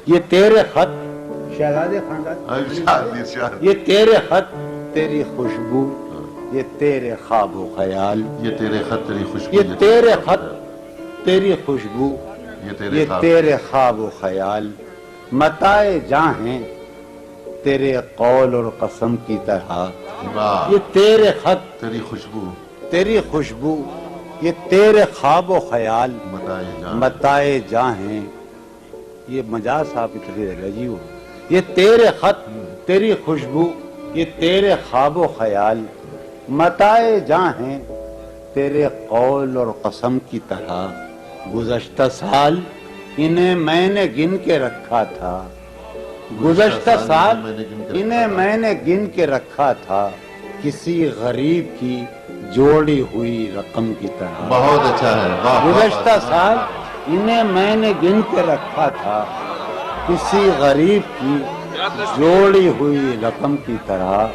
یہ تیرے خط شہزادے خاندان، یہ تیرے خط تیری خوشبو، یہ تیرے خواب و خیال، یہ تیرے خط تیری خوشبو، یہ تیرے خط تیری خوشبو، یہ تیرے خواب و خیال، متائے جاں ہیں تیرے قول اور قسم کی طرح، یہ تیرے خط تیری خوشبو، تیری خوشبو، یہ تیرے خواب و خیال، متائے جاں ہیں، یہ مجاز صاحب کی تقریر ہے جی، وہ یہ تیرے خط تیری خوشبو، یہ تیرے خواب و خیال، متائے جاں ہیں تیرے قول اور قسم کی طرح، گزشتہ سال انہیں میں نے گن کے رکھا تھا، گزشتہ سال انہیں میں نے گن کے رکھا تھا، کسی غریب کی جوڑی ہوئی رقم کی طرح۔ بہت اچھا ہے، گزشتہ سال انہیں میں نے گن کے رکھا تھا، کسی غریب کی جوڑی ہوئی رقم کی طرح۔